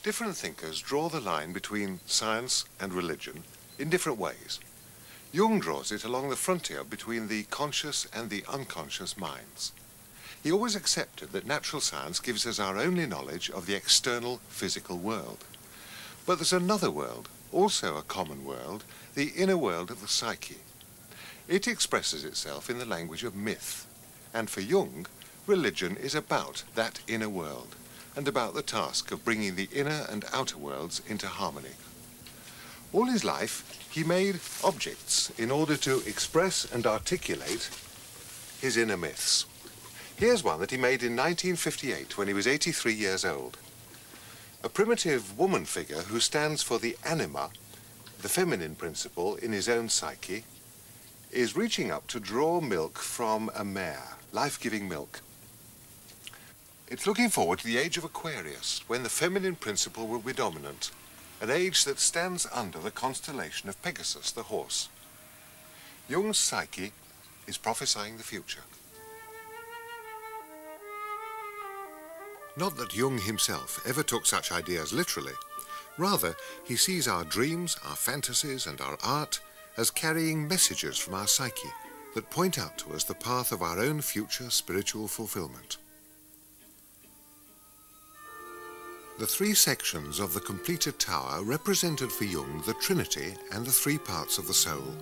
Different thinkers draw the line between science and religion in different ways. Jung draws it along the frontier between the conscious and the unconscious minds. He always accepted that natural science gives us our only knowledge of the external physical world. But there's another world, also a common world, the inner world of the psyche. It expresses itself in the language of myth, and for Jung, religion is about that inner world, and about the task of bringing the inner and outer worlds into harmony. All his life, he made objects in order to express and articulate his inner myths. Here's one that he made in 1958 when he was 83 years old. A primitive woman figure who stands for the anima, the feminine principle in his own psyche, is reaching up to draw milk from a mare, life-giving milk. It's looking forward to the age of Aquarius, when the feminine principle will be dominant, an age that stands under the constellation of Pegasus, the horse. Jung's psyche is prophesying the future. Not that Jung himself ever took such ideas literally. Rather, he sees our dreams, our fantasies, and our art as carrying messages from our psyche that point out to us the path of our own future spiritual fulfillment. The three sections of the completed tower represented for Jung the Trinity and the three parts of the soul.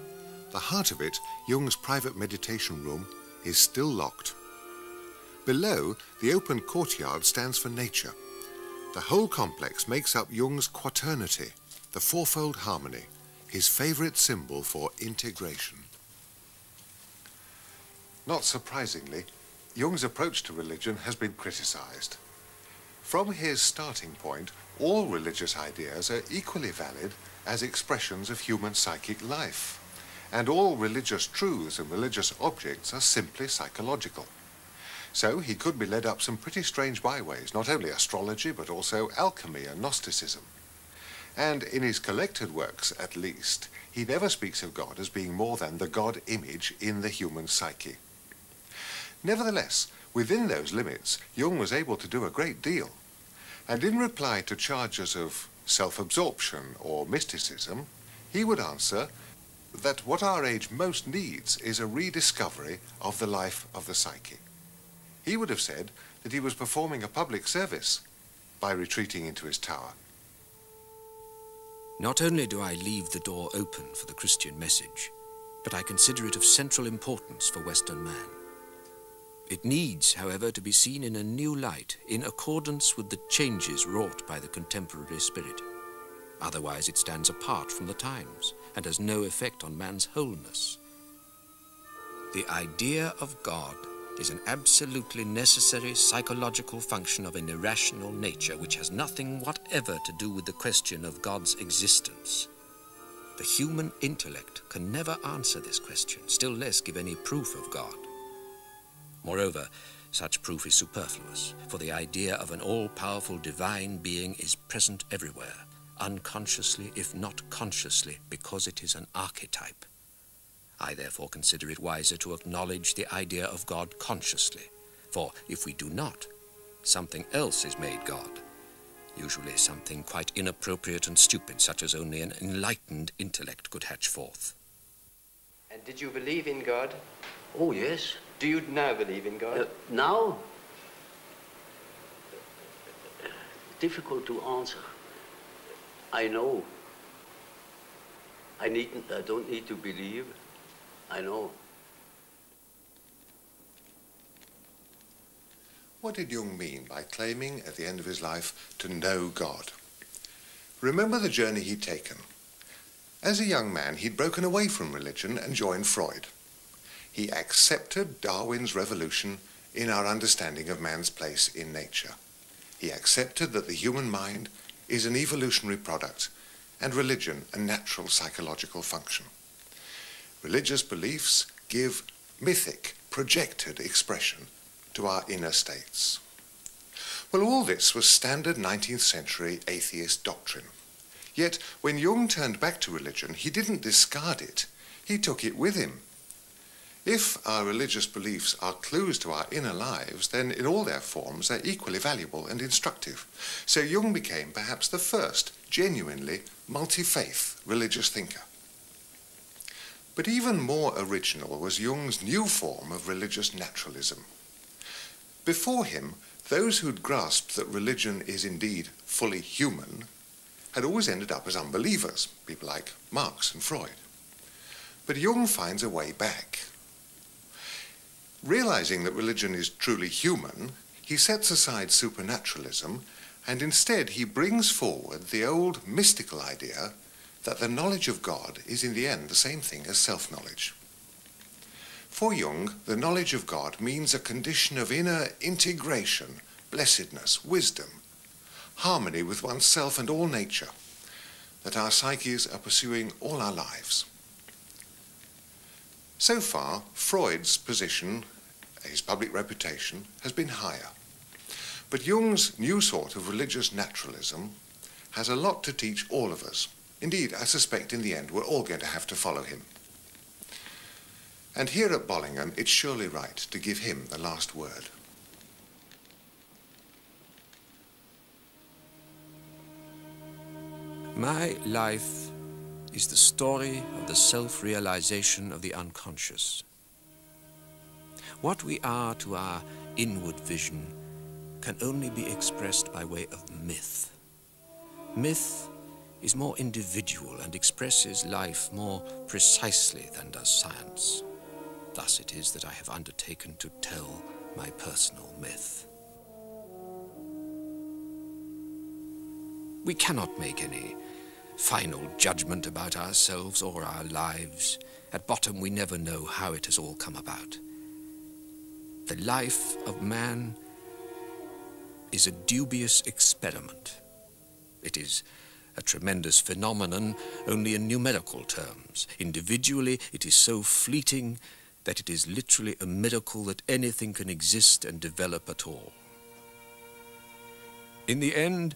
The heart of it, Jung's private meditation room, is still locked. Below, the open courtyard stands for nature. The whole complex makes up Jung's quaternity, the fourfold harmony, his favorite symbol for integration. Not surprisingly, Jung's approach to religion has been criticized. From his starting point, all religious ideas are equally valid as expressions of human psychic life, and all religious truths and religious objects are simply psychological. So he could be led up some pretty strange byways, not only astrology, but also alchemy and Gnosticism. And in his collected works, at least, he never speaks of God as being more than the God image in the human psyche. Nevertheless, within those limits, Jung was able to do a great deal. And in reply to charges of self-absorption or mysticism, he would answer that what our age most needs is a rediscovery of the life of the psyche. He would have said that he was performing a public service by retreating into his tower. Not only do I leave the door open for the Christian message, but I consider it of central importance for Western man. It needs, however, to be seen in a new light, in accordance with the changes wrought by the contemporary spirit. Otherwise it stands apart from the times and has no effect on man's wholeness. The idea of God is an absolutely necessary psychological function of an irrational nature which has nothing whatever to do with the question of God's existence. The human intellect can never answer this question, still less give any proof of God. Moreover, such proof is superfluous, for the idea of an all-powerful divine being is present everywhere, unconsciously if not consciously, because it is an archetype. I therefore consider it wiser to acknowledge the idea of God consciously, for if we do not, something else is made God, usually something quite inappropriate and stupid, such as only an enlightened intellect could hatch forth. And did you believe in God? Oh, yes. Do you now believe in God? Now? Difficult to answer. I know. I don't need to believe. I know. What did Jung mean by claiming at the end of his life to know God? Remember the journey he'd taken. As a young man, he'd broken away from religion and joined Freud. He accepted Darwin's revolution in our understanding of man's place in nature. He accepted that the human mind is an evolutionary product and religion a natural psychological function. Religious beliefs give mythic, projected expression to our inner states. Well, all this was standard 19th century atheist doctrine. Yet, when Jung turned back to religion, he didn't discard it. He took it with him. If our religious beliefs are clues to our inner lives, then in all their forms they're equally valuable and instructive. So Jung became perhaps the first genuinely multi-faith religious thinker. But even more original was Jung's new form of religious naturalism. Before him, those who'd grasped that religion is indeed fully human had always ended up as unbelievers, people like Marx and Freud. But Jung finds a way back. Realizing that religion is truly human, he sets aside supernaturalism and instead he brings forward the old mystical idea that the knowledge of God is in the end the same thing as self-knowledge. For Jung, the knowledge of God means a condition of inner integration, blessedness, wisdom, harmony with oneself and all nature, that our psyches are pursuing all our lives. So far, Freud's position, his public reputation, has been higher. But Jung's new sort of religious naturalism has a lot to teach all of us. Indeed, I suspect in the end we're all going to have to follow him. And here at Bollingen, it's surely right to give him the last word. My life is the story of the self-realization of the unconscious. What we are to our inward vision can only be expressed by way of myth. Myth is more individual and expresses life more precisely than does science. Thus it is that I have undertaken to tell my personal myth. We cannot make any final judgment about ourselves or our lives. At bottom, we never know how it has all come about. The life of man is a dubious experiment. It is a tremendous phenomenon only in numerical terms. Individually, it is so fleeting that it is literally a miracle that anything can exist and develop at all. In the end,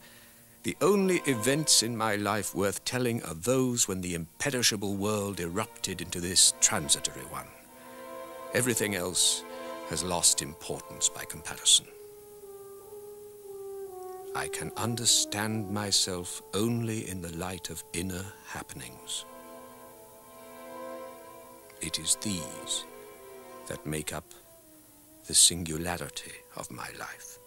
the only events in my life worth telling are those when the imperishable world erupted into this transitory one. Everything else has lost importance by comparison. I can understand myself only in the light of inner happenings. It is these that make up the singularity of my life.